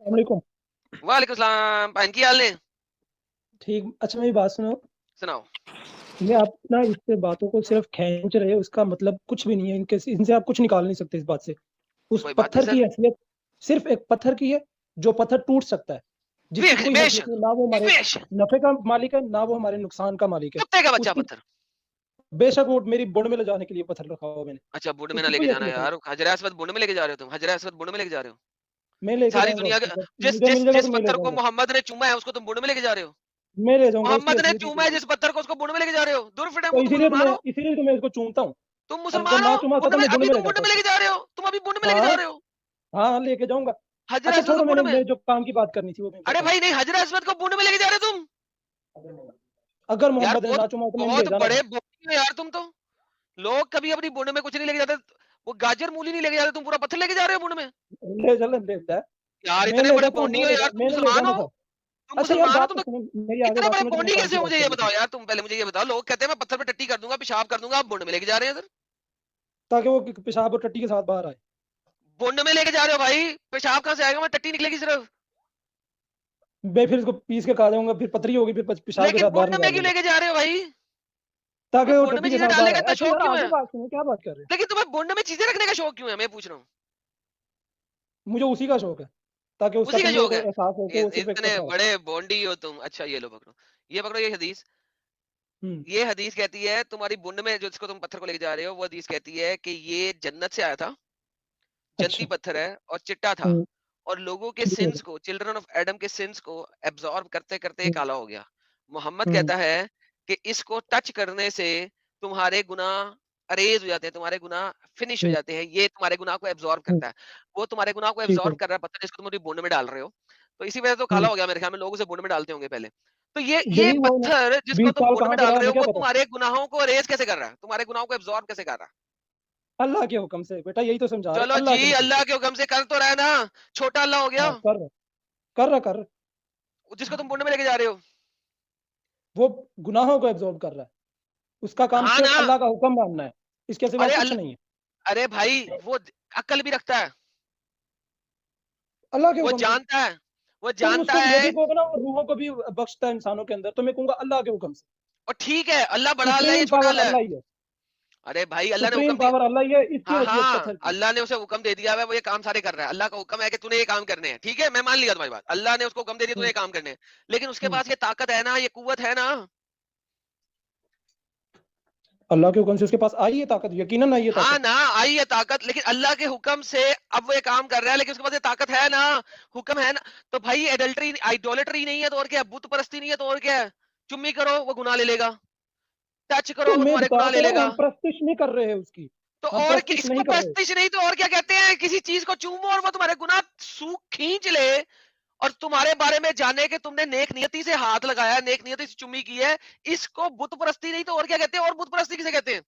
वालेकुम। वालेकुम सलाम। पाइन की हाल ने? ठीक। अच्छा मेरी बात सुनो। सुनाओ। ये आप ना इस पे बातों को सिर्फ खींच रहे हो, उसका मतलब कुछ भी नहीं है। इनसे आप कुछ निकाल नहीं सकते इस बात से। उस कोई बात नहीं पत्थर की सर। हैसियत सिर्फ एक पत्थर की है, जो पत्थर टूट सकता है, जिसकी कोई हैसियत बेशक नहीं। ना वो हमारे बेशक। नफे का मालिक है, ना वो हमारे नुकसान का मालिक है। कुत्ते का बच्चा उसकी पत्थर। बेशक वो मेरी बुड़ में ले जाने के लिए पत्थर रखा हुआ मैंने। अच्छा बुंड में ना उसकी लेके कोई जाना हैसियत नहीं। यार, हजर असवद बुंड में लेके जा रहे हो तुम, हजर असवद बुंड में लेके जा रहे हो। मैं लेके सारी जाऊंगा दुनिया के उसको, जब जिस मुझे जिस मिल जाएगा जिस तो मैं ले पत्थर को जाऊंगा। मोहम्मद ने चूमा है उसको तुम बुंड में लेके जा रहे हो। मैं ले जाऊंगा, उसकी मोहम्मद ने हैसियत ही चूमा कोई है नहीं। जिस पत्थर को उसको बुंड में लेके जा रहे हो। दुर्फिट तो वो तुम मुसलमान हो। इसीलिए तो मैं इसको चूमता हूँ। तुम अगर मुसलमान ना हो। चूमा बुंड होता तो में मैं बुड़ अभी में ले तुम बुंड जाता में उसको। लेके जा रहे हो, तुम अभी बुंड में लेके हाँ जा रहे हो। हाँ, लेके जाऊंगा। हजर अच्छा असवद छोड़ो, को बुंड मैंने में। मैं जो काम की बात करनी थी वो मैं अरे बताओ। भाई नहीं, हजर असवद को बुंड में लेके जा रहे हो तुम। अगर यार मोहम्मद ने बहुत ना चुमा तो मैंने ले बहुत जाना बड़े था। बोली हो यार तुम तो। लोग कभी अपनी बुंड में कुछ नहीं लेके जाते। वो गाजर मूली नहीं लेके जा रहे, तुम पूरा पत्थर लेके जा रहे हो बुंड में। ले चल देता है। यार मैं इतने ले बड़े जाता हूँ, बोंडी हो यार, तुम मैंने ले मुसलमान जाना हो। था। तुम अच्छा यार, मुसलमान हो बात तुम तो तो। सुनो, मेरी आगे इतने बात बड़े सुनो, जो मैं बोंडी काम कैसे की हो बात मुझे ये करनी थी। बताओ यार, तुम पहले मुझे ये बताओ, लोग कहते हैं मैं पत्थर पे टट्टी कर दूंगा, पेशाब कर दूंगा, आप बुंड में लेके जा रहे हैं इधर। ताकि वो पेशाब और टट्टी के साथ बाहर आए। बुंड में लेके जा रहे हो भाई, पेशाब कहाँ से आएगा, मैं टट्टी निकलेगी सिर्फ। मैं फिर इसको पीस के खा जाऊंगा, फिर पथरी होगी, फिर पेशाब के लेकिन साथ बाहर बुंड में निकाल क्यों दूंगा। लेके जा रहे हो भाई। ताकि तुम्हें वो बुंड में टट्टी के चीजें साथ बाहर डालने का आए। इतना अच्छा शौक यार, क्यों आगे है। बात सुनो, क्या बात कर रहे हो। लेकिन तुम्हें बुंड में चीजें रखने का शौक क्यों है, मैं पूछ रहा हूँ। मुझे उसी का शौक है, ताकि उसका उसी का समझो शौक को है। एहसास हो कि वो सिर्फ एक इतने पत्थर है। बड़े बोंडी हो तुम। अच्छा ये लो पकड़ो। ये पकड़ो ये हदीस। हम्म। ये हदीस कहती है तुम्हारी बुंड में जो जिसको तुम पत्थर को लेके जा रहे हो, वो हदीस कहती है कि ये जन्नत से आया था। जन्नती अच्छा। पत्थर है और चिट्टा था। हम्म। और लोगों के ठीक है। सिंस को, चिल्ड्रन ऑफ एडम के सिंस को एब्जॉर्ब करते करते ये हम्म। काला हो गया। मोहम्मद हम्म। कहता है कि इसको टच करने से तुम्हारे गुनाह अरेज हो जाते हैं, तुम्हारे गुनाह फिनिश हो हम्म। जाते हैं, ये तुम्हारे गुनाह को एब्जॉर्ब हम्म। करता है। वो तुम्हारे गुनाह को ठीक है। एब्जॉर्ब कर रहा है पत्थर, जिसको तुम अपनी बुंड में डाल रहे हो। तो इसी वजह से तो काला हम्म। हो गया मेरे ख्याल में, लोग उसे बुंड में डालते होंगे पहले। तो ये यही वो ना, पत्थर जिसको 20 तुम साल बुंड में कहाँ से डाल रहा रहे हो, हमें क्या वो पता। तुम्हारे गुनाहों को अरेज कैसे कर रहा है, तुम्हारे गुनाहों को एब्जॉर्ब कैसे कर रहा है। अल्लाह के हुक्म से बेटा, यही तो समझा रहे, चलो अल्लाह जी, के हुक्म से। अल्लाह के हुक्म से कर तो रहा है ना। छोटा अल्लाह हो गया हाँ, कर रहा कर रहा कर रहा। जिसको तुम बुंड में लेके जा रहे हो। वो गुनाहों को एब्जॉर्ब कर रहा है। उसका काम हाँ सिर्फ ना। अल्लाह का हुक्म मानना है, इसके सिवा अरे कुछ नहीं है। अरे भाई वो अक्ल भी रखता है। अल्लाह के वो हुक्म से। जानता है। वो तुम जानता उसको ये है। भी कहोगे ना, वो रूहों को भी बख्शता है इंसानों के अंदर, तो मैं कहूंगा अल्लाह के हुक्म से। और ठीक है, अल्लाह बड़ा अल्लाह है, ये सुप्रीम छोटा पावर अल्लाह है। अल्लाह ही है। अरे भाई अल्लाह ने सुप्रीम हुक्म दिया। पावर अल्लाह ही है, इसकी हाँ हैसियत हाँ, पत्थर की है। अल्लाह ने उसे हुक्म दे दिया है, वो ये काम सारे कर रहा है। अल्लाह का हुक्म है कि तूने ये काम करने हैं, ठीक है, मैं मान लिया तुम्हारी बात, अल्लाह ने उसको हुक्म दे दिया तूने हम्म। ये काम करने हैं। लेकिन उसके हम्म। पास ये ताकत है ना, ये कुव्वत है ना। अल्लाह के हुक्म से उसके पास आई है ताकत, यकीनन आई है हाँ ताकत। ना, आई है ताकत, लेकिन अल्लाह के हुक्म से अब वो ये काम कर रहा है, लेकिन उसके पास ये ताकत है ना। हुक्म है ना। तो भाई एडल्ट्री आइडोलेट्री नहीं है तो और क्या है, बुत परस्ती नहीं है तो और क्या है। चुम्मी करो वो गुनाह ले लेगा। टच तो करो वो मैं तुम्हारे बता गुनाह ले तो रहा हूँ, लेगा। हम प्रस्तिश नहीं कर रहे हैं उसकी। तो हम और प्रस्तिश इसको नहीं कर रहे। प्रस्तिश नहीं तो और क्या कहते हैं, किसी चीज को चूमो और वो तुम्हारे गुनाह सूख खींच ले। और तुम्हारे बारे में जाने कि तुमने नेक नियति से हाथ लगाया, नेक नियति से चुम्मी की है। इसको बुत परस्ती नहीं तो और क्या कहते हैं, और बुत परस्ती किसे कहते हैं।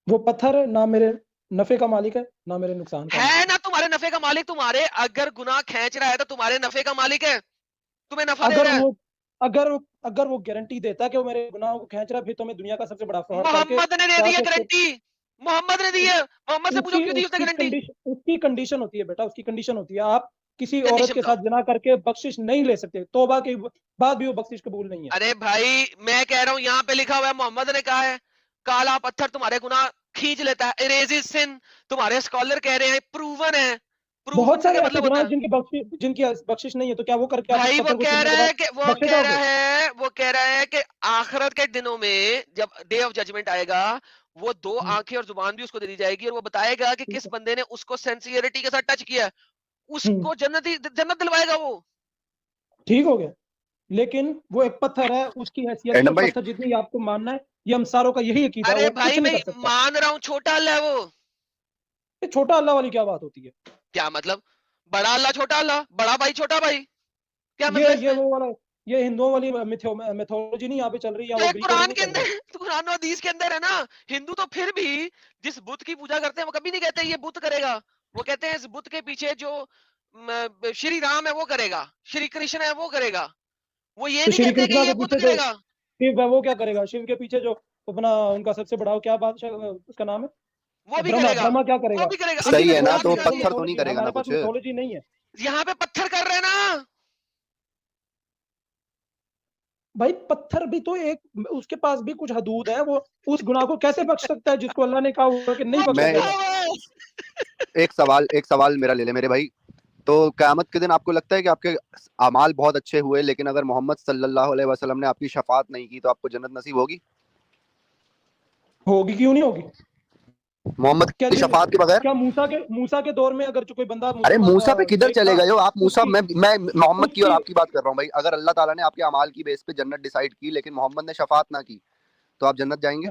वो पत्थर है, ना मेरे नफे का मालिक है, ना मेरे नुकसान का है मालिक है। ना तुम्हारे नफे का मालिक, तुम्हारे अगर गुनाह खींच रहा है तो तुम्हारे नफे का मालिक है। तुम्हें नफा दे अगर रहा है। वो अगर अगर वो गारंटी देता है कि वो मेरे गुनाहों को खींच रहा है, फिर तो मैं दुनिया का सबसे बड़ा फ्रॉड करके मोहम्मद ने दे दी है जाके उसको। गारंटी। मोहम्मद ने दी है। मोहम्मद से पूछो उसकी क्यों दी उसने उसकी गारंटी। कंडीशन उसकी कंडीशन होती है बेटा, उसकी कंडीशन होती है, आप किसी औरत कंडीशन के बताओ। साथ जना करके बख्शिश नहीं ले सकते, तौबा के बाद भी वो बख्शिश कबूल नहीं है। अरे भाई मैं कह रहा हूं, यहाँ पे लिखा हुआ है, मोहम्मद ने कहा है काला पत्थर तुम्हारे गुनाह खींच लेता है, इरेजेस सिन। तुम्हारे स्कॉलर कह रहे हैं प्रूवन है। प्रूवन बहुत का सारे क्या ऐसे मतलब गुनाह होता हैं है। जिनकी बख्शिश नहीं है, तो क्या वो करके आप उस भाई वो पत्थर को कह चुनने के रहा बाद है कि बख्शे जाओगे। वो कह रहा है कि आखिरत के दिनों में जब डे ऑफ जजमेंट आएगा, वो दो आंखें और जुबान भी उसको दे दी जाएगी और वो बताएगा कि ठीक किस है। बंदे ने उसको सेंसियरिटी के साथ टच किया है। हम्म। उसको जन्नत दिलवाएगा वो। ठीक हो गया। लेकिन वो एक पत्थर है, उसकी हैसियत एंडम उस भाई, पत्थर जितनी आपको मानना है, ये हम सारों का यही अकीदा है, अरे और कुछ भाई नहीं मैं कर सकता। मान रहा हूँ, छोटा अल्लाह है वो। ये छोटा अल्लाह वाली क्या बात होती है। क्या मतलब। बड़ा अल्लाह छोटा अल्लाह, बड़ा भाई छोटा भाई, क्या मतलब ये है ये इसमें। वो वाला, ये हिंदुओं वाली मेथोलॉजी नहीं यहाँ पे चल रही, या तो वो एक ग्रीकों में कुरान नहीं के चल रही। अंदर तो कुरान और हदीस के अंदर है ना। हिंदू तो फिर भी जिस बुत की पूजा करते हैं वो कभी नहीं कहते ये बुत करेगा। वो कहते हैं इस बुत के पीछे जो श्री राम है वो करेगा, श्री कृष्ण है वो करेगा। वो ये तो नहीं श्री कहते कि कृष्णा ये के बुत पीछे जो करेगा। शिव है, वो क्या करेगा। शिव के पीछे जो अपना उनका सबसे बड़ा क्या बादशाह, उसका नाम वो है भी ब्रह्मा। करेगा। ब्रह्मा क्या वो करेगा। भी करेगा। उनकी सही अभी है मैंने ना, मेथोलॉजी कुरान तो है, वो निकाली है। पत्थर तो नहीं मेथोलॉजी है, करेगा हमारे ना पास कुछ। मेथोलॉजी नहीं है। यहाँ पे पत्थर भाई पत्थर भी तो एक, उसके पास भी कुछ हदूद है, वो उस गुनाह को कैसे बख्श सकता है जिसको अल्लाह ने कहा होगा कि नहीं वो बख्शा मैं लिखा जाएगा। हुआ है। एक सवाल मेरा ले ले मेरे भाई। तो क़यामत के दिन आपको लगता है कि आपके अमाल बहुत अच्छे हुए, लेकिन अगर मोहम्मद सल्लल्लाहु अलैहि वसल्लम ने आपकी शफात नहीं की तो आपको जन्नत नसीब होगी? होगी, क्यों नहीं होगी? मोहम्मद क्या की शफात के बगैर? क्या मूसा के दौर में अगर जो कोई बंदा अरे मूसा पे किधर नेक चले था, गए हो आप? मूसा, उसकी मैं मोहम्मद की और उसकी आपकी बात कर रहा हूँ भाई। अगर अल्लाह ताला ने आपके अमाल की बेस पे जन्नत डिसाइड की लेकिन मोहम्मद ने शफात ना की तो आप जन्नत जाएंगे?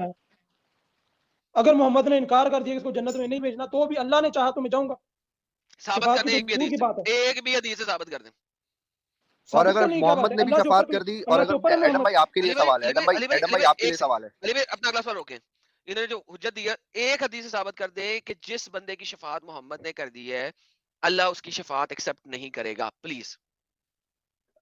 अगर मोहम्मद ने इनकार कर दिया, इसको जन्नत में नहीं भेजना, तो भी अल्लाह ने चाहा तो मैं जाऊंगा। साबित शफात कर की दे तो एक भी दूर की हदीस बात है, से, एक भी हदीस से साबित कर दे। और साबित अगर करने की क्या बात मोहम्मद है? ने भी अल्लाह के शफात ऊपर कर दी, और अल्लाह के अगर ऊपर है एडम मोहम्मद। भाई आपके लिए अली भाई सवाल है, अली भाई अली भाई एडम अली भाई भाई आपके लिए एक सवाल है। अली भाई अपना अगला सवाल रोके। इन्होंने जो हुज्जत दी है, एक हदीस से साबित कर दे कि जिस बंदे की शफात मोहम्मद ने कर दी है, अल्लाह उसकी शफात एक्सेप्ट नहीं करेगा, प्लीज।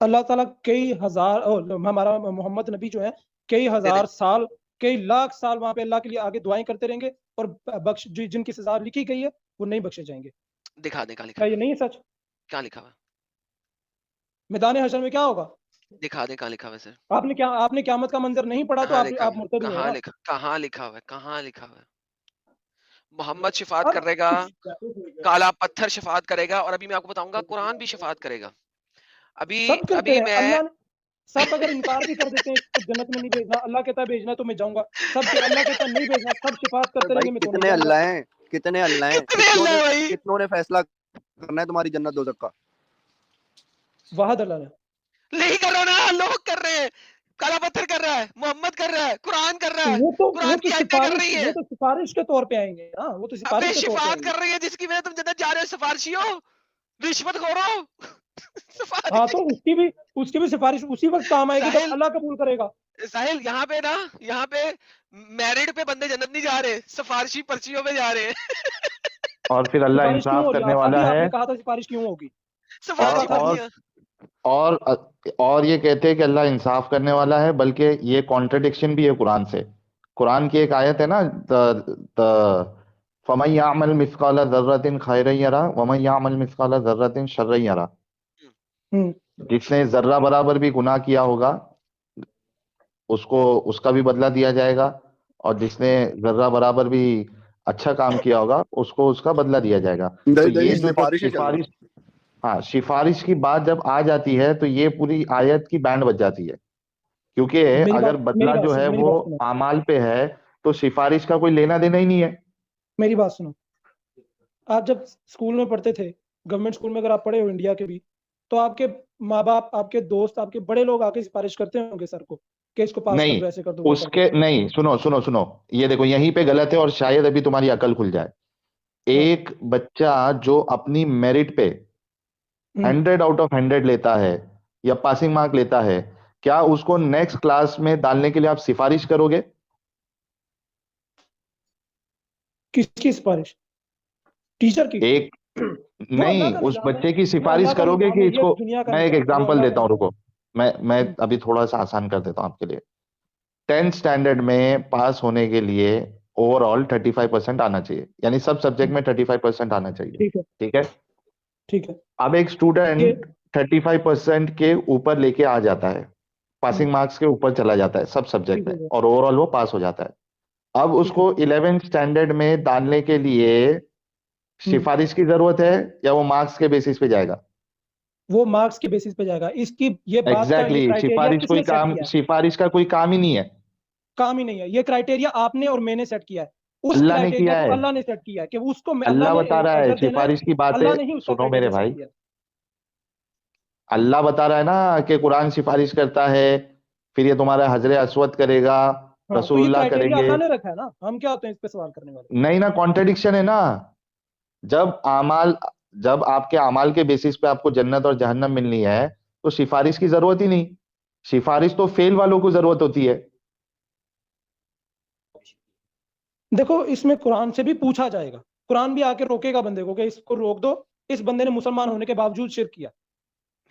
अल्लाह ताला कई हजार, हमारा मोहम्मद नबी जो है कई दे दे हजार साल, कई लाख साल वहां पे अल्लाह के लिए आगे दुआएं करते रहेंगे, और बख्श जिनकी सजा लिखी गई है वो नहीं बख्शे जाएंगे। दिखा दे कहाँ लिखा क्या हुआ ये है, नहीं है सच? कहाँ लिखा हुआ है, मैदान हशर में क्या होगा? दिखा दे कहाँ लिखा हुआ है सर। आपने क़यामत का मंजर नहीं पढ़ा, तो कहाँ लिखा आप हुआ है, मुर्तद हुए ना। कहाँ लिखा हुआ है, कहाँ लिखा हुआ है। मोहम्मद शफात हर करेगा, कुछ काला पत्थर शफात करेगा, और अभी मैं आपको बताऊंगा कुरान भी शफात करेगा। अभी सब करते अभी हैं मैं अल्लाह ने। सब अगर इनकार भी कर देते हैं इसको जन्नत में नहीं भेजना, अल्लाह कहता है भेजना तो मैं जाऊंगा। सब के अल्लाह कहता है नहीं भेजना, सब शिफात अरे करते भाई रहेंगे मैं तो नहीं कितने जाऊंगा। अल्लाह हैं, कितने अल्लाह हैं, कितने अल्लाह है भाई, कितनों ने फैसला करना है तुम्हारी जन्नत दोजख का? वाहद अल्लाह ने। नहीं कर रहा ना, लोग कर रहे हैं। काला पत्थर कर रहा है, मोहम्मद कर रहा है, कुरान कर रहा है, वो कुरान तो की आयतें कर सिफारिश, रही है। के तौर पे आएंगे ना, वो तो सिफारिश अबे के तौर पे शिफात आएंगे। कर रही है जिसकी वजह तुम जन्नत जा रहे हो, सिफारिशियों, रिश्वत खोरो। हाँ सिफारिश। तो उसकी भी सिफारिश उसी वक्त काम आएगी जब साहिल अल्लाह कबूल करेगा। साहिल यहाँ पे ना, यहाँ पे मैरिड पे बंदे जन्नत नहीं जा रहे, सिफारिशी पर्चियों पे जा रहे हैं। और फिर अल्लाह सिफारिश क्यों इंसाफ हो रही है? करने वाला अभी है। आपने कहा था सिफारिश क्यों होगी? क्या और सिफारिशी कहा था अभी? और पर्चियां। और और ये कहते हैं कि अल्लाह इंसाफ करने वाला है, बल्कि ये कॉन्ट्रडिक्शन भी है कुरान से। कुरान की एक आयत है ना, फमन यामल मिस्काला जर्रतिन खैरन यरा वमन यामल मिस्काला जर्रतिन शर्रन यरा। हम्म जिसने जर्रा बराबर भी गुनाह किया होगा उसको उसका भी बदला दिया जाएगा, और जिसने जर्रा बराबर भी अच्छा काम किया होगा उसको उसका बदला दिया जाएगा। तो ये जो जब सिफारिश ही चल रहा सिफारिश, हाँ, सिफारिश की बात जब आ जाती है तो ये पूरी आयत की बैंड बज जाती है, क्योंकि अगर बदला जो है मेरी वो बात सुनो, आमाल पे है तो सिफारिश का कोई लेना देना ही नहीं है। मेरी बात सुनो। आप जब स्कूल में पढ़ते थे, गवर्नमेंट स्कूल में अगर आप पढ़े हो इंडिया के भी, तो आपके माँ बाप, आपके दोस्त, आपके बड़े लोग आके सिफारिश करते होंगे सर को कि इसको पास कर नहीं, दो, ऐसे कर दो, वो कर दो। उसके नहीं, सुनो सुनो सुनो, ये देखो यहीं पे गलत है और शायद अभी तुम्हारी अकल खुल जाए। हाँ। एक बच्चा जो अपनी मेरिट पे हम्म 100 आउट ऑफ 100 लेता है या पासिंग मार्क लेता है, क्या उसको नेक्स्ट क्लास में डालने के लिए आप सिफारिश करोगे? किसकी सिफारिश? टीचर की? एक वो अल्लाह नहीं, का उस निजाम है, बच्चे की वो सिफारिश अल्लाह का करोगे निजाम कि है, ये इसको, दुनिया का मैं एक निजाम है, वो एग्जांपल अल्लाह का देता हूँ, निजाम रुको, मैं है। अभी थोड़ा सा आसान कर देता हूँ आपके लिए। 10th स्टैंडर्ड में पास होने के लिए ओवरऑल 35% आना चाहिए, यानी सब सब्जेक्ट में 35% आना चाहिए। ठीक है, ठीक है। ठीक है। अब एक ये स्टूडेंट 35% के ऊपर लेके आ जाता है, पासिंग मार्क्स के ऊपर चला जाता है सब सब्जेक्ट ठीक में, है, और ओवरऑल वो पास हो जाता है। अब ठीक है। उसको 11th स्टैंडर्ड में डालने के लिए सिफारिश की जरूरत है या वो मार्क्स के बेसिस पे जाएगा? वो मार्क्स के बेसिस पे जाएगा। इसकी ये बात का, ये एग्जैक्टली क्राइटेरिया किसने सेट किया है? सिफारिश का कोई काम ही नहीं है। काम ही नहीं है, ये क्राइटेरिया आपने और मैंने सेट किया है। उस अल्लाह ने क्राइटेरिया किया को है, अल्लाह ने सेट किया है कि उसको अल्लाह अल्लाह ने बता रहा है अजर देना है। सिफारिश की बातें। अल्लाह ने ही उसका सुनो मेरे क्राइटेरिया सेट भाई, किया है। अल्लाह बता रहा है ना कि कुरान सिफारिश करता है, फिर ये तुम्हारा हजर अस्वद करेगा, हाँ, तो ये रसूलुल्लाह क्राइटेरिया करेंगे। अल्लाह ने रखा है ना, हम क्या होते हैं इस पे सवाल करने वाले? नहीं ना, कॉन्ट्रडिक्शन है ना। जब अमाल, जब आपके अमाल के बेसिस पे आपको जन्नत और जहन्नम मिलनी है तो सिफारिश की जरूरत ही नहीं। सिफारिश तो फेल वालों को जरूरत होती है। देखो, इसमें कुरान से भी पूछा जाएगा, कुरान भी आके रोकेगा बंदे को कि इसको रोक दो, इस बंदे ने मुसलमान होने के बावजूद शिर्क किया,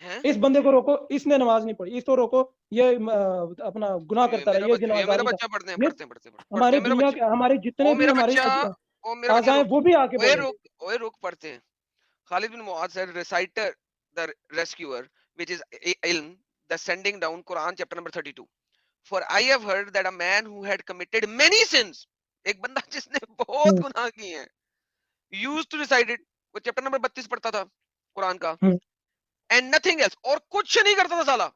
हैं? इस बंदे को रोको, इसने नमाज नहीं पढ़ी, इसको रोको, ये अपना गुनाह करता रहा, ये ये मेरा जिनादारी का। बच्चा पढ़ते हैं, ये पढ़ते हैं, पढ़ते हैं, पढ़ते हमारे हैं, मेरा दुनिया बच्चा, के, हमारे जितने ओ भी मेरा हमारे बच्चा, ओ मेरा बच्चा आज़ाएं, रुक, वो भी आके ओए बोलेंगे। रुक, ओए रुक, पढ़ते हैं। Khalid bin Mu'adh said, reciter the rescuer, which is ilm, the sending down Quran chapter number 32. For I have heard that a man who had committed many sins, एक बंदा जिसने बहुत गुनाह किए हैं, used to recite it, वो chapter number 32 पढ़ता था कुरान का, and nothing else, और कुछ नहीं करता था साला,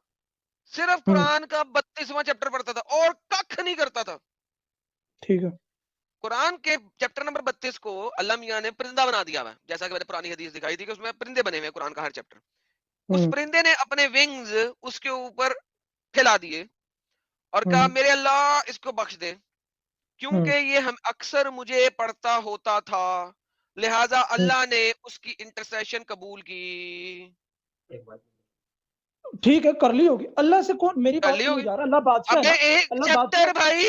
सिर्फ कुरान का 32वां चैप्टर पढ़ता था और कख नहीं करता था। ठीक है। कुरान के चैप्टर नंबर 32 को अल्लाह मियां ने परिंदा बना दिया है, जैसा कि मैंने पुरानी हदीस दिखाई थी कि उसमें परिंदे बने हुए हैं कुरान का हर चैप्टर। उस परिंदे ने अपने विंग्स उसके ऊपर फैला दिए और कहा मेरे अल्लाह इसको बख्श दे, क्योंकि ये हम अक्सर मुझे पढ़ता होता था, लिहाजा अल्लाह ने उसकी इंटरसेशन कबूल की। ठीक है, कर ली होगी। अल्लाह से कौन, मेरी बात ली नहीं होगी। जा रहा, अल्लाह बादशाह अबे है। एक अल्लाह चैप्टर बादशाह, भाई,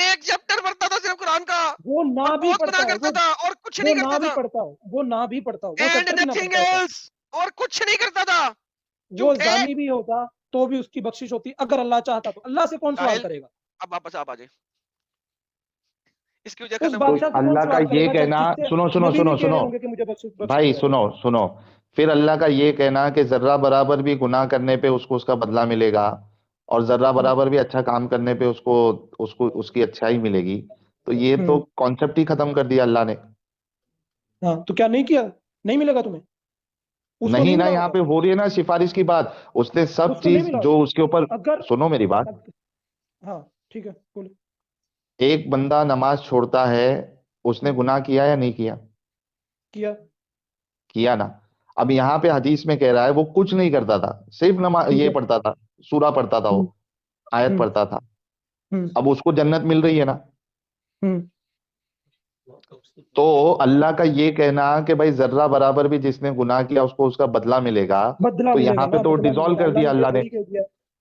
एक चैप्टर पढ़ता था सिर्फ कुरान का, वो ना और भी बहुत पढ़ता गुनाह है, करता था और कुछ नहीं वो ना करता भी था, पढ़ता हो, वो ना भी पढ़ता हो, वो एंड चैप्टर भी ना नथिंग पढ़ता होता, एल्स, और कुछ नहीं करता था। वो झूठे। जानी भी होता तो भी उसकी बख्शिश होती अगर अल्लाह चाहता तो। अल्लाह से कौन सवाल साहिल, करेगा? अब वापस आप आ जाए, इसकी वजह उस खत्म तो होगी। बादशाह से कौन अल्लाह का सवाल ये करेगा जब कहना, जिससे सुनो सुनो नबी सुनो भी कह रहे सुनो होंगे कि मुझे बख्श भाई, दे। सुनो सुनो, फिर अल्लाह का ये कहना कि जर्रा बराबर भी गुनाह करने पे उसको उसका बदला मिलेगा और जर्रा बराबर भी अच्छा काम करने पे उसको उसको उसकी अच्छाई मिलेगी, तो ये तो कॉन्सेप्ट ही खत्म कर दिया अल्लाह ने। हाँ, तो क्या नहीं किया? नहीं मिलेगा तुम्हें? उसको नहीं ना, मिला यहाँ होगा? पे हो रही है ना सिफारिश की बात, उसने सब उसको नहीं चीज मिला जो होगा। उसके ऊपर, अगर सुनो मेरी बात, हाँ ठीक है, बोलो। एक बंदा नमाज छोड़ता है, उसने गुनाह किया या नहीं किया? किया। किया ना। अब यहाँ पे हदीस में कह रहा है वो कुछ नहीं करता था, सिर्फ नमाज ठीक ये है। पढ़ता था, सूरा पढ़ता था, वो आयत हम्म, पढ़ता था, हम्म, अब उसको जन्नत मिल रही है ना। हम्म। तो अल्लाह का ये कहना कि भाई जर्रा बराबर भी जिसने गुनाह किया उसको उसका बदला मिलेगा, बदला तो मिलेगा यहाँ पे ना, तो बदला डिसॉल्व मिलेगा। कर दिया अल्लाह ने।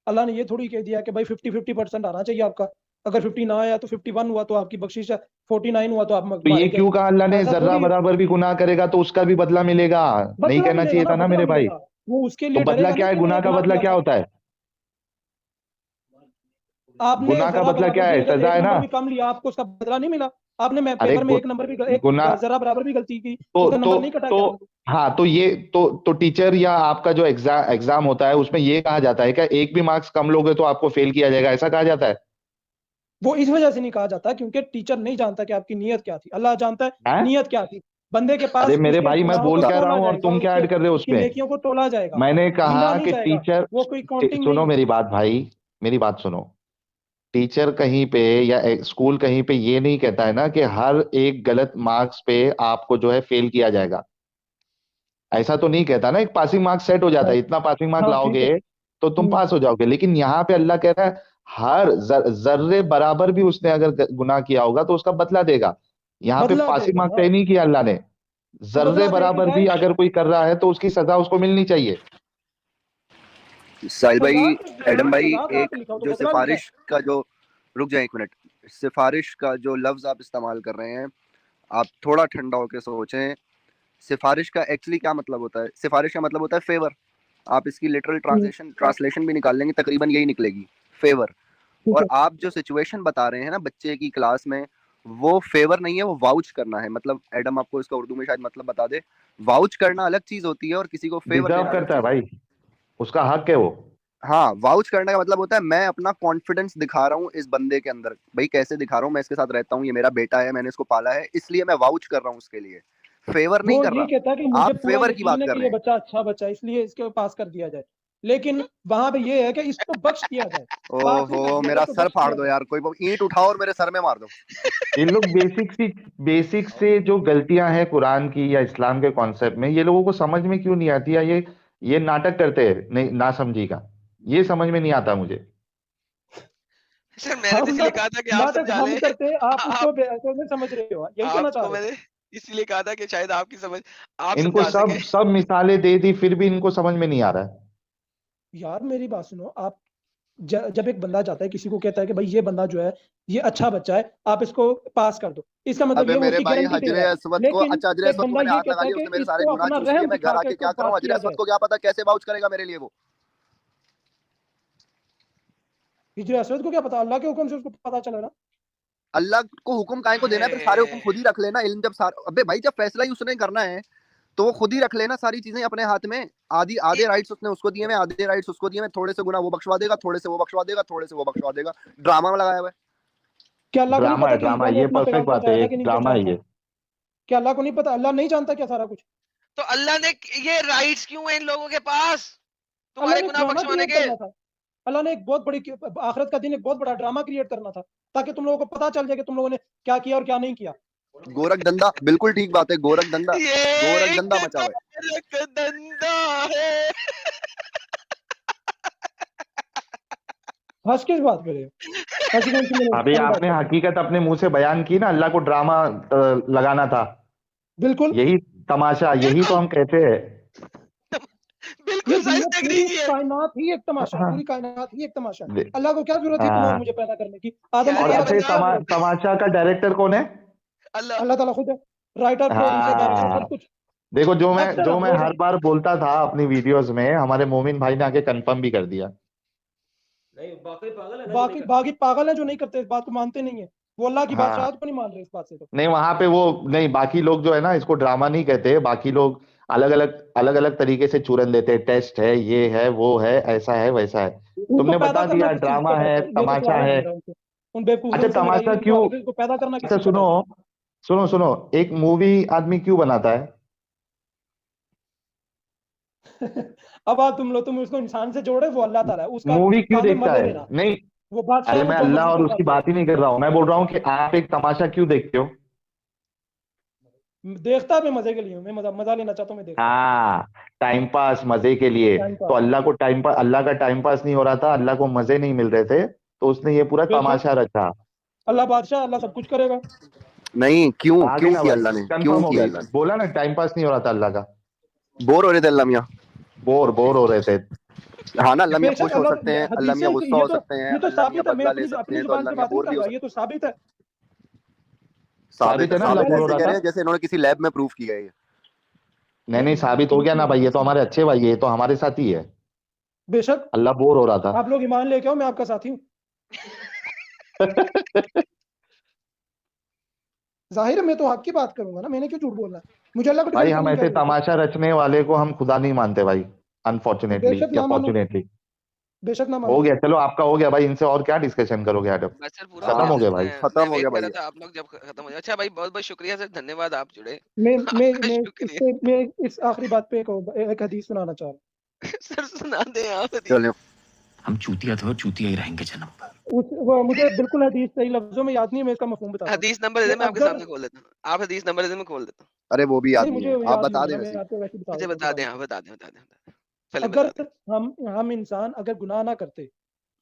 अल्लाह ने ये थोड़ी कह दिया कि भाई 50-50% आना चाहिए आपका। अगर 50 ना आया तो 51 हुआ तो आपकी बख्शिश है, 49 हुआ तो आप तो ये मारे गए। क्यों कहा अल्लाह ने ऐसा जर्रा थोड़ी है। बराबर भी गुनाह करेगा तो उसका भी बदला मिलेगा? नहीं बदला कहना मिलेगा चाहिए ना, था ना बदला मेरे भाई। मिलेगा। वो उसके तो लिए बदला डरेगा क्या नहीं है, कि गुनाह मैंने का गुनाह बदला किया क्या था। होता है? आपने गुनाह का जरा बदला बराबर क्या भी है? अगर सजा एक है ना। नंबर भी कम लिया, आपको उसका बदला नहीं मिला। आपने अरे पेपर में एक नंबर भी एक गुनाह जरा बराबर भी गलती की, तो उसका नंबर नहीं कटा तो क्या? हाँ, तो ये तो टीचर या आपका जो एग्जाम होता है उसमें ये कहा जाता है क्या एक भी मार्क्स कम लोगे तो आपको फेल किया जाएगा, ऐसा कहा जाता है? वो इस वजह से नहीं कहा जाता क्योंकि टीचर नहीं जानता कि आपकी नीयत क्या थी। अल्लाह जानता है हैं? नीयत क्या थी। बंदे के अरे पास मेरे उसके भाई, मैं गुनाहों बोल को क्या रहा तोला हूँ और जाएगा, तुम क्या ऐड कर रहे हो उसकी उसमें? नेकियों को तोला जाएगा, मैंने गिना कहा नहीं कि जाएगा। टीचर, वो कोई काउंटिंग सुनो नहीं है। मेरी बात भाई, मेरी बात सुनो। टीचर कहीं पे या स्कूल कहीं पे ये नहीं कहता है ना कि हर एक गलत मार्क्स पे आपको जो है फेल किया जाएगा, ऐसा तो नहीं कहता ना। एक पासिंग मार्क्स सेट हो जाता है, इतना पासिंग मार्क हाँ ठीक है। लाओगे तो तुम पास हो जाओगे, लेकिन यहाँ पे अल्लाह कह रहा है हर जर्रे बराबर भी उसने अगर गुनाह किया होगा तो उसका बदला देगा। यहाँ पे बदला पासिंग देगा मार्क ना, तय नहीं किया अल्लाह ने, जर्रे बदला देगा बराबर भी गाइस। अगर कोई कर रहा है तो उसकी सजा उसको मिलनी चाहिए। साहिल भाई, सजा क्या? एडम भाई, सजा कहाँ एक पे लिखा हो? तो जो बदला लिखा है। सिफारिश का जो, रुक जाए एक मिनट, सिफारिश का जो लफ्ज आप इस्तेमाल कर रहे हैं, आप थोड़ा ठंडा होकर सोचें। सिफारिश का एक्चुअली क्या मतलब होता है? सिफारिश का मतलब होता है फेवर। आप इसकी लिटरल ट्रांसलेशन भी निकाल लेंगे, तकरीबन यही निकलेगी, फेवर। ठीक और है। आप जो सिचुएशन बता रहे हैं ना बच्चे की क्लास में, वो फेवर नहीं है, वो वाउच करना है। मतलब एडम आपको इसका उर्दू में शायद मतलब बता दे। वाउच करना अलग चीज होती है और किसी को फेवर डिजर्व देना अलग करता है चीज होती भाई, उसका हक है वो। है। हाँ, वाउच करने का मतलब होता है मैं अपना कॉन्फिडेंस दिखा रहा हूँ इस बंदे के अंदर। भाई कैसे दिखा रहा हूँ? मैं इसके साथ रहता हूँ, ये मेरा बेटा है, मैंने इसको पाला है, इसलिए मैं वाउच कर रहा हूँ उसके लिए, फेवर नहीं वो कर ये रहा। कहता है कि मुझे आप पूरा फेवर की यकीन बात है कर कि रहे ये हैं। बच्चा अच्छा बच्चा है, इसलिए इसके पास कर दिया जाए। लेकिन वहां पे ये है कि इसको बख्श दिया जाए, पास नहीं कर ओहो, दिया जाए मेरा तो सर बख्श फाड़ दिया दो जाए। यार, कोई ईंट उठाओ और मेरे सर में मार दो। ये लोग बेसिक से जो गलतियां हैं कुरान की या इस्लाम के कॉन्सेप्ट में, ये लोगों को समझ में क्यों नहीं आती, या ये नाटक करते हैं नहीं ना समझी का, ये समझ में नहीं आता मुझे। सर मैंने तो इसलिए कहा था कि आप नाटक समझा हम लें। करते हैं, आप उसको आप में समझ रहे हो, यही कहना चाह आपको रहे हो। मैंने इसलिए कहा था कि शायद आपकी समझ आप इनको समझा सब सके। सब मिसालें दे दी फिर भी इनको समझ में नहीं आ रहा है। यार मेरी बात सुनो, आप जब एक बंदा जाता है किसी को कहता है कि भाई ये बंदा जो है ये अच्छा बच्चा है, आप इसको पास कर दो, इसका मतलब अबे ये वो मेरे उसकी भाई, गारंटी दे हजरे रहा है। असवद को, लेकिन अच्छा हजरे एक असवद को बंदा मैंने ये हाथ लगा कहता है लिया, उसने कि मेरे सारे इसको गुनाह अपना चूस लिए, रहम मैं दिखा घर के आके इसको क्या करूं? पास हजरे किया असवद जाए। को क्या पता कैसे वाउच करेगा मेरे लिए वो। हिजर असवद को क्या पता? अल्लाह के हुक्म से उसको पता चला ना। अल्लाह को हुक्म काहे को देना है? फिर सारे हुक्म खुद ही रख लेना। इल्म जब सारा, अबे भाई जब फैसला ही उसने करना है तो वो खुद ही रख लेना सारी चीजें अपने हाथ में। आधे राइट्स उसने उसको दिए, मैं आधे राइट्स उसको दिए, मैं थोड़े से गुना वो बख्शवा देगा, थोड़े से वो बख्शवा देगा, थोड़े से वो बख्शवा देगा। ड्रामा में लगाया हुआ है। क्या अल्लाह को नहीं ड्रामा पता है, कि ड्रामा ईसा है, ने ये अपना पैगाम परफेक्ट बात है, पहुंचाया था एक कि नहीं ड्रामा है पहुंचाया ये। था? क्या अल्लाह को नहीं पता? अल्लाह नहीं जानता क्या सारा कुछ? तो अल्लाह ने ये राइट्स क्यों है इन लोगों के पास अल्लाह तुम्हारे ने गुनाह ड्रामा बख्शवाने क्रिएट के? करना था। अल्लाह ने एक बहुत बड़ी आखिरत का दिन एक बहुत बड़ा ड्रामा क्रिएट करना था, ताकि तुम लोगों को पता चल जाए कि तुम लोगों ने क्या किया और क्या नहीं किया। गोरख धंधा, बिल्कुल ठीक बात है, गोरख धंधा, ये गोरख एक धंधा मचा हुआ है। गोरख धंधा है। हंस किस बात पे रहे हो? हंसी कौन सी मैंने अभी सारी बात आपने कर? हकीकत अपने मुंह से बयान की ना, अल्लाह को ड्रामा लगाना था, बिल्कुल, यही तमाशा, यही तो हम कहते हैं। ये बिल्कुल सही दुनिया तकरीर पूरी की है। कायनात ही एक तमाशा है, हाँ, पूरी कायनात ही एक तमाशा है। दे- अल्लाह को क्या जरूरत है तुम्हें और हाँ। मुझे पैदा करने की? आदम को यार और ये पैदा अच्छा, करने की क्या बता जरूरत है? तमाशा का डायरेक्टर कौन है? अल्लाह अल्लाह ताला खुद है, राइटर, प्रोड्यूसर, डायरेक्टर, हाँ, सब कुछ। देखो एक्टर जो हम मैं लोग हर हैं। बार बोलता था अपनी वीडियोस में, हमारे मोमिन भाई ने आके कंफर्म भी कर दिया। बाकी बाकी पागल है जो नहीं करते, इस बात को मानते नहीं है। वो अल्लाह की हाँ, बादशाहत को नहीं मान रहे इस बात से। तो नहीं वहां पे वो नहीं, बाकी लोग जो है ना इसको ड्रामा नहीं कहते, बाकी लोग अलग अलग तरीके से चूरन देते हैं, टेस्ट है, ये है, वो है, ऐसा है, वैसा है। उनको तुमने पैदा बता करना दिया किस चीज ड्रामा का है, पता है? ये तो तमाशा सवाल है है। मेरा उनसे, उन बेवकूफ अच्छा, से मेरा तमाशा ये क्यों? सवाल है कि इसको पैदा करना किस अच्छा चीज का सुनो, पता है? सुनो, एक मूवी आदमी क्यों बनाता है? अब आप तुम उसको इंसान से जोड़े, वो अल्लाह ताला है, उसका मूवी क्यों काम है देखता मजे है? लेना। नहीं, वो बादशाह अरे है, वो मैं जो अल्लाह मर्जी और करता उसकी फिरे। बात ही नहीं कर रहा हूँ, मैं बोल रहा हूँ कि आप एक तमाशा क्यों देखते हो? देखता मैं मजे के लिए हूँ, मैं मजा मजा लेना चाहता हूँ, मैं देखता हूँ हाँ, टाइम पास, मजे के लिए। टाइम तो पास। अल्लाह का टाइम पास नहीं हो रहा था, अल्लाह को मजे नहीं मिल रहे थे, तो उसने ये पूरा बेशक तमाशा रचा। अल्लाह बादशाह, अल्लाह सब कुछ करेगा। नहीं, क्यों आगे क्यों ना किया भाई, अल्लाह ने, क्यों कंफर्म हो किया गई, अल्लाह ने? बोला ना टाइम पास नहीं हो रहा था अल्लाह का, बोर हो रहे थे अल्लाह मियाँ। बोर हो रहे थे। हाँ ना, अल्लाह मियाँ बेशक खुश हो अल्लाह सकते हैं, अल्लाह हदीस मियाँ है कि गुस्सा हो सकते हैं, ये तो अल्लाह मियाँ साबित है, मैं बदला ले अपनी सकते अपनी हैं, तो जुबान अल्लाह से मियाँ बात नहीं बोर भी कर हो रहा, ये सकते तो हैं। साबित है। साबित है ना, अल्लाह साबित बोर हो ऐसे रहा कह था। रहे हैं जैसे इन्होंने किसी लैब में प्रूफ किया है ये। नहीं नहीं, साबित हो गया ना भाई, ये तो हमारे अच्छे भाई है, ये तो हमारे साथ ही है। बेशक अल्लाह बोर हो रहा था। आप लोग ईमान लेके आओ, मैं आपका साथी हूँ। जाहिर है मैं तो आपकी बात करूंगा ना, मैंने क्यों झूठ बोलना है? मुझे अल्लाह को भाई डिफेंड हम करने की क्या ऐसे जरूरत है? तमाशा रचने वाले को हम खुदा नहीं मानते भाई, अनफॉर्चुनेटली बेशक या ना मानो, फॉर्चुनेटली। बेशक ना हो मानो। गया, चलो आपका हो गया भाई, इनसे और क्या डिस्कशन करोगे यार? बस सर पूरा हो खत्म गया हो सर। गया भाई। मैं खत्म हो वेट गया कर भाई। रहा था आप लोग जब खत्म हो जाए। अच्छा भाई, बहुत बहुत शुक्रिया सर, धन्यवाद आप जुड़े। मैं मैं आपका मैं इस शुक्रिया। पे मैं इस आखिरी बात पे एक हदीस सुनाना चाह रहा सर सुना दे आप हदीस। चलो, हम चूतिया थे और चूतिया ही रहेंगे जन्म पर। हूँ। वो मुझे बिल्कुल हदीस सही लफ्जों में याद नहीं है, मैं इसका मफहूम बताता हूँ हदीस नंबर दे कि दे, मैं आपके अगर सामने खोल देता हूँ। आप हदीस नंबर दे दे, मैं खोल देता हूँ। अरे वो भी याद नहीं, नहीं मुझे है, आप याद नहीं बता है, दें मैं वैसे। आपको वैसे बता मुझे देता बता हूँ। दें, हाँ बता दें पहले बता अगर दें। हम इंसान अगर गुनाह ना करते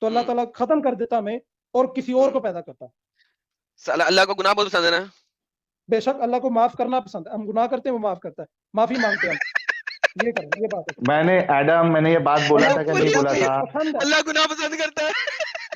तो अल्लाह ताला खत्म कर देता हमें और किसी और को पैदा करता। साला अल्लाह को गुनाह बहुत पसंद है ना। बेशक अल्लाह को माफ करना पसंद है, हम गुनाह करते हैं वो माफ करता है, माफी मांगते हैं हम, ये करें, ये बात है। मैंने ये बात बोला अल्लाह था कि को नहीं ये बोला चीज था? पसंद है। अल्लाह गुनाह पसंद करता है।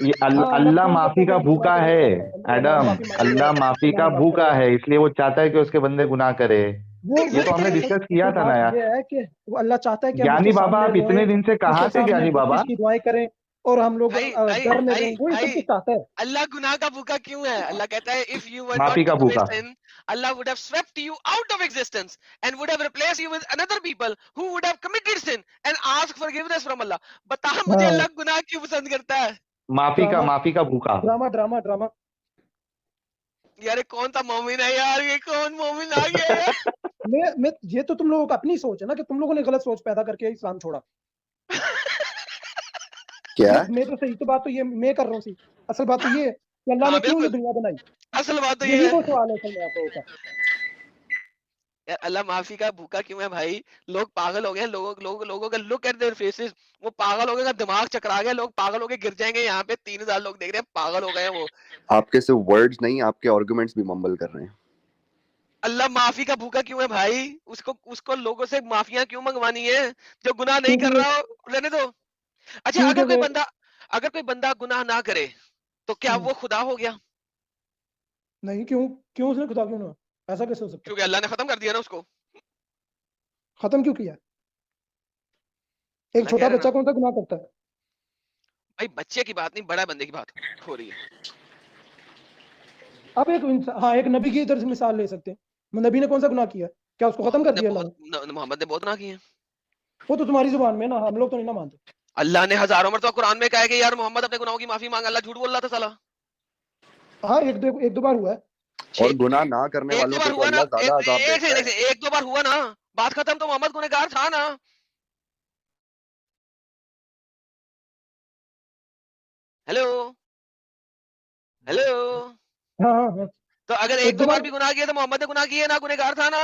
ये हाँ, अल्लाह अल्लाह पसंद करता माफी है कि का हम गुनाह भूखा करें, है। अल्लाह एडम, माफी मांगे, अल्लाह माफी अल्लाह का हमें माफ भूखा करेगा। है, इसलिए वो चाहता है कि उसके बंदे गुनाह करे। ये तो हमने डिस्कस किया तो था ना बात यार। ये है कि वो अल्लाह चाहता है कि हम उसके ज्ञानी बाबा, सामने आप रोएं, इतने दिन से कहाँ उसके थे सामने ज्ञानी बाबा? 32 की दुआएं करें और हम लोग भाई भाई डर में भाई रहें, वो ये सब भाई कुछ चाहता है। अल्लाह गुनाह का भूखा क्यों है? अल्लाह कहता है इफ यू वर माफी नॉट का टू भूखा। sin, Allah would have swept you out of existence and would have replaced you with another people who would have committed sin and asked forgiveness from Allah. बता मुझे हाँ, अल्लाह गुनाह क्यों पसंद करता है? ड्रामा माफी का भूखा। Drama drama drama. यार ये कौन सा मोमिन है यार? ये कौन मोमिन आ गया यार? मैं ये तो तुम लोगों का अपनी सोच है ना, कि तुम लोगों ने गलत सोच पैदा करके इस्लाम छोड़ा। क्या? मैं तो सही तो बात तो ये मैं कर रहा हूँ, असल बात तो ये है कि अल्लाह ने हाँ क्यों ये बिल्कुल, दुनिया बनाई। असल बात तो यही ये है वो सवाल है असल में आप लोगों का। यार, अल्लाह माफी का भूखा क्यों है भाई? लोग पागल हो गए हैं, लोगों का लुक एट देयर फेसेस, वो पागल हो गए, दिमाग चकरा गया, लोग पागल हो गए गिर जाएंगे। यहाँ पे 3000 लोग देख रहे हैं, पागल हो गए हैं वो। आपके सिर्फ वर्ड्स नहीं, आपके आर्गुमेंट्स भी मम्बल कर रहे हैं। अल्लाह माफी का भूखा क्यों है भाई? उसको लोगों से माफियां क्यों मंगवानी है? जो गुनाह नहीं कर क्योंकि रहा हो रहने दो। अच्छा, क्योंकि अगर कोई बंदा गुनाह ना करे तो क्या वो खुदा हो गया? नहीं, क्यों क्यों उसने खुदा क्यों ना, ऐसा कैसे हो सकता है? क्योंकि अल्लाह ने खत्म कर दिया ना उसको। खत्म क्यों किया? एक अल्लाह छोटा कह रहा बच्चा ना कौन सा गुनाह करता है? भाई, बच्चे की बात नहीं, बड़ा बंदे की बात हो रही है। अब एक हाँ, एक नबी की इधर से मिसाल ले सकते हैं। नबी ने कौन सा गुनाह किया? क्या उसको खत्म कर दिया अल्लाह ने? मोहम्मद ने बहुत गुनाह किए हैं। वो तो तुम्हारी जुबान में ना, हम लोग तो नहीं ना मानते। अल्लाह ने हजारों मरतबा कुरान में कहा है कि यार मोहम्मद अपने गुनाहों की माफी मांग। अल्लाह झूठ बोल रहा था साला। हाँ, एक दो बार हुआ है। और गुनाह ना करने एक वालों दो बार को तो हुआ ना, अल्लाह ज्यादा अजाब देता है। एक दो बार हुआ ना, बात खत्म। तो मोहम्मद गुनहगार था ना। Hello hello. हाँ हाँ हाँ, तो अगर एक एक दो दो बार बार। भी गुनाह किया तो मोहम्मद ने गुनाह किए ना, गुनहगार था ना।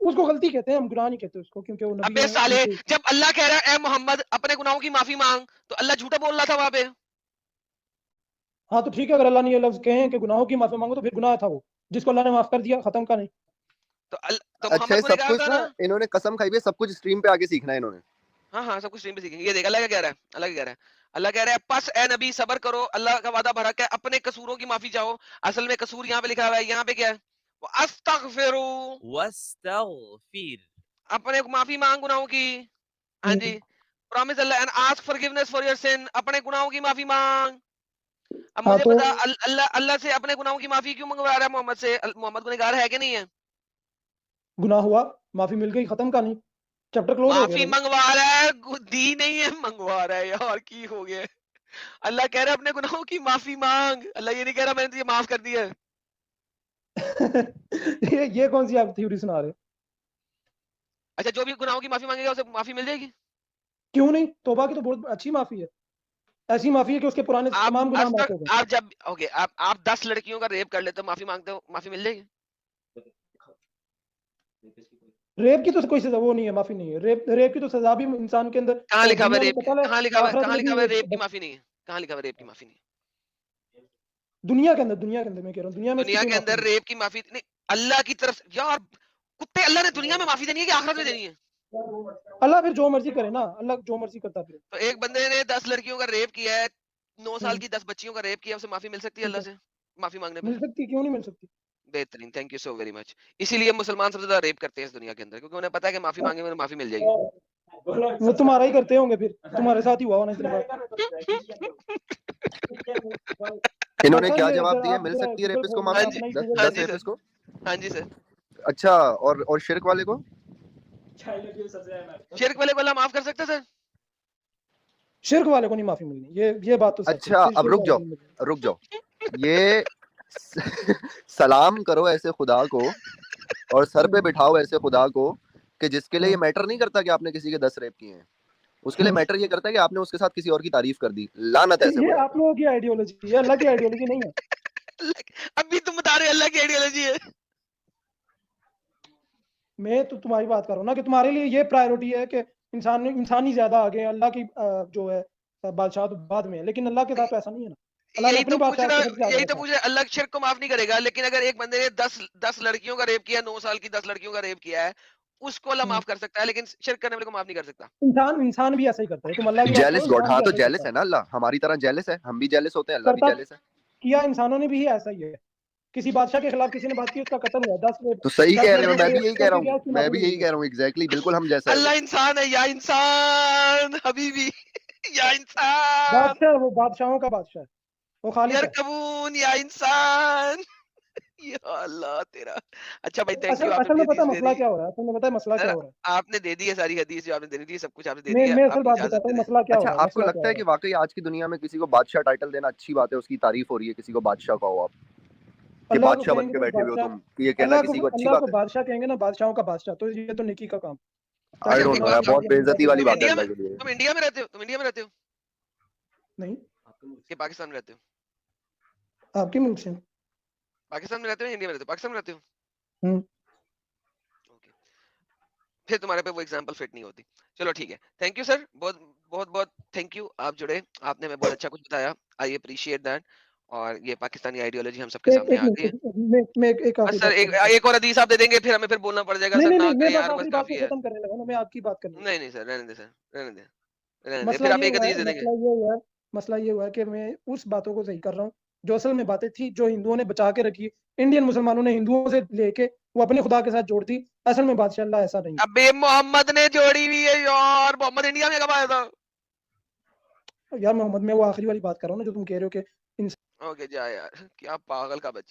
उसको गलती कहते हैं, हम गुनाह नहीं कहते उसको, क्योंकि वो नबी अबे है साले, उनके। जब अल्लाह कह रहा है ए मोहम्मद अपने गुनाहों की माफी मांग, तो अल्लाह झूठा बोल रहा था वहां पे। हाँ तो ठीक है, अगर अल्लाह ने ये लफ्ज कहे हैं कि गुनाहों की माफी मांगो, तो फिर गुनाह था वो, जिसको अल्लाह ने माफ कर दिया, खत्म का नहीं। तो अच्छा, मोहम्मद ये सब गुनहगार कुछ था ना ना। इन्होंने कसम खाई हुई है, सब कुछ स्ट्रीम पे आके सीखना है इन्होंने। हाँ हाँ, सब कुछ स्ट्रीम पे सीखेंगे। ये देख अल्लाह क्या कह रहा है। अल्लाह क्या कह रहा है। अल्लाह कह रहा है पस ए नबी सबर करो, अल्लाह का वादा भरक है, अपने कसूरों की माफी चाहो। असल में कसूर यहाँ पे लिखा हुआ है, यहाँ पे क्या है, वो अस्तगफिरू, वस्तगफिर, अपने माफी मांग गुनाहों की। हाँ जी। Promise Allah and ask forgiveness for your sin, अपने गुनाहों की माफी मांग। अब हाँ मुझे तो बता, अल्लाह अल्लाह से अपने गुनाहों की माफी क्यों मंगवा रहा है मोहम्मद से। मोहम्मद गुनहगार है कि नहीं है। गुनाह हुआ, माफी मिल गई, खत्म का नहीं, चैप्टर क्लोज हो गया माफी भाई। मंगवा रहा है, दी नहीं है, मंगवा रहा है यार, की हो गया। अल्लाह कह रहा है अपने गुनाहों की माफी मांग। अल्लाह ये नहीं कह रहा मैंने तुझे माफ कर दिया है। ये कौन सी आप थ्योरी सुना रहे हो? अच्छा, जो भी गुनाहों की माफी मांगेगा उसे माफी मिल जाएगी। क्यों नहीं, तौबा की तो बहुत अच्छी माफी है। ऐसी माफी है कि उसके पुराने आप तमाम गुनाह आज माफ तक हो गए। आप जब ओके आप 10 लड़कियों का रेप कर लेते हो, माफी मांगते हो, माफी मिल जाएगी। रेप की तो कोई सजा वो नहीं है, माफी नहीं है। रेप की तो सजा भी इंसान के अंदर कहाँ लिखा हुआ है दुनिया में रेप, कत्ल है, कहाँ लिखा हुआ है, आखिरत कहाँ में लिखा भी हुआ है रेप की बस। माफी नहीं है। कहाँ लिखा हुआ है रेप की माफी नहीं है। दुनिया के अंदर मैं कह रहा हूँ, दुनिया में इसकी दुनिया कोई के माफी अंदर नहीं। रेप की माफी नहीं। अल्लाह की तरफ यार, कुत्ते, अल्लाह ने दुनिया में माफी देनी है कि आखिरत में देनी है। अल्लाह फिर जो मर्जी करे ना, अल्लाह जो मर्जी करता फिर। तो एक बंदे ने 10 लड़कियों का रेप किया है, 9 साल हम्म, की 10 बच्चियों का रेप किया, उसे माफी मिल सकती है ठीक अल्लाह है, से माफी मांगने पे। मिल सकती, क्यों नहीं मिल सकती? बेहतरीन, thank you so very much. इसीलिए मुसलमान सबसे ज्यादा रेप करते हैं इस दुनिया के अंदर, क्योंकि उन्हें पता है कि माफी मांगे में माफी मिल जाएगी। वो तुम्हारा ही करते होंगे, फिर तुम्हारे साथ ही हुआ होना इतने बार। इन्होंने सर क्या ये जवाब दिया, आप मिल जरा सकती है गूगल रेपिस्ट को खोल लो, हाँ माफी, जी, अपना ही 10 गूगल हाँ 10 जी खोल सर, रेपिस्ट को। हाँ जी सर। अच्छा, और शिर्क वाले को? शिर्क वाले को अल्लाह माफ कर सकते हैं सर। शिर्क वाले को नहीं माफी मिलनी, ये बात तो सच है। अच्छा, अब शिर्क रुक वाले जाओ, को नहीं मिलनी। रुक जाओ। ये सलाम करो ऐसे खुदा को, और सर पे बिठाओ ऐसे खुदा को, कि जिसके लिए ये मैटर नहीं करता कि आपने किसी के 10 रेप किए हैं। उसके लिए मैटर ये करता है कि आपने उसके साथ किसी और की तारीफ कर दी। लानत ऐसे ये खुदा आप लोगों की आइडियोलॉजी है, अल्लाह की आइडियोलॉजी नहीं है। अभी तुम बता रहे हो अल्लाह की आइडियोलॉजी है। मैं तो तुम्हारी बात कर रहा हूँ ना, कि तुम्हारे लिए ये प्रायोरिटी है कि इंसान ही ज्यादा आगे है, अल्लाह की जो है बादशाह तो बाद में है, लेकिन अल्लाह के साथ तो ऐसा नहीं है ना। अल्लाह ने यही अपनी तो पूछ बादशाह रहा, को सबसे आगे यही तो रखा। पूछ रहा, अल्लाह शिर्क को माफ नहीं करेगा, लेकिन अगर एक बंदे ने 10 लड़कियों का रेप किया, 9 साल की 10 लड़कियों का रेप किया है, उसको अल्लाह माफ कर सकता है, लेकिन शिर्क करने वाले को माफ नहीं कर सकता। इंसान भी ऐसा ही करता है, तुम अल्लाह की बात जेलिस करो, गॉड। इंसान हाँ, भी तो ऐसा ही जेलिस करता है है। ना अल्लाह, हमारी तरह जेलिस है, हम भी जेलिस होते हैं, अल्लाह भी करता जेलिस है। किया इंसानों ने भी ऐसा ही है। किसी बादशाह के खिलाफ किसी ने बात की, उसका कत्ल हुआ, तो सही 10 कह रहे हो, लड़कियों का मैं भी रेप यही कह रहा करके गया, हूँ, उसकी मैं माफी भी मिल यही गई। कह रहा हूँ, एग्जैक्टली, बिल्कुल हम जैसा है वो। अल्लाह इंसान है या इंसान हबीबी, या इंसान बादशाह, वो बादशाहों का बादशाह है, वो खालिक यार है। कबून, या इंसान। या अल्लाह तेरा। अच्छा भाई, थैंक असल यू, आपने असल अपनी में पता हदीस है दे मसला दी क्या हो रहा है, असल में पता है मसला सर। क्या हो रहा है। आपने दे दी है सारी हदीस जो आपने देनी थी, सब कुछ आपने दे मैं दिया। मैं असल आपने बात इजाजत बताता दे हूँ, दें। मसला क्या हो अच्छा, रहा है, आपको मसला क्या लगता हो है रहा कि है। वाकई आज की दुनिया में किसी को बादशाह टाइटल देना अच्छी बात है, उसकी तारीफ हो रही है, किसी को बादशाह कहो आप, कि अल्लाह को बादशाह बन कहेंगे के तो बैठे हुए हो बादशाह, तुम, कि ये कहना किसी को अच्छी अल्लाह बात को है? बादशाह कहेंगे ना, बादशाहों का बादशाह, तो ये तो नेकी का काम। आई ताकि अच्छा डोंट एक नो गुनाह यार, बात से बहुत बताओ, बंदा बेइज्जती वाली गुनाह बात है इंडिया में, अल्लाह के लिए। तुम इंडिया में रहते हो, तुम इंडिया में रहते हो नहीं। कि पाकिस्तान में रहते हो? आपके मुल्क से। पाकिस्तान में रहते हो या इंडिया में रहते हो? पाकिस्तान में रहते हो। हम्म। ओके, फिर तुम्हारे पे वो एग्जांपल फिट नहीं होती। चलो ठीक है, थैंक यू सर, बहुत बहुत बहुत थैंक यू। आप जुड़े, आपने हमें बहुत अच्छा कुछ बताया, आई अप्रिशिएट दैट। और ये पाकिस्तानी आइडियोलॉजी हम सबके सामने एक आ गई है। मिनट, मैं एक बस आखिरी सर बात एक करना चाहता एक और हदीस आप दे देंगे, फिर हमें फिर बोलना पड़ जाएगा हूँ। सर, नहीं नहीं ना नहीं, मैं करें बस यार, बस आखिरी बात काफी को है। खत्म करने लगा ना, मैं आपकी बात करने लगा। नहीं नहीं सर, रहने दे सर, रहने दे, रहने दे, मसला फिर आप ये एक हुआ हदीस है, दे देंगे। मसला ये हुआ है कि मैं उस बातों को सही कर रहा हूँ जो असल में बातें थी, जो हिंदुओं ने बचा के रखी। इंडियन मुसलमानों ने हिंदुओं से लेके वो अपने खुदा के साथ जोड़ दी। असल में बादशाह अल्लाह ऐसा नहीं अबे मोहम्मद ने जोड़ी हुई है यार, मोहम्मद इंडिया में कब आया था? है यार। मोहम्मद में वो आखिरी वाली बात कर रहा हूँ ना, जो तुम कह रहे हो कि ओके जा यार, क्या पागल का बच्चा।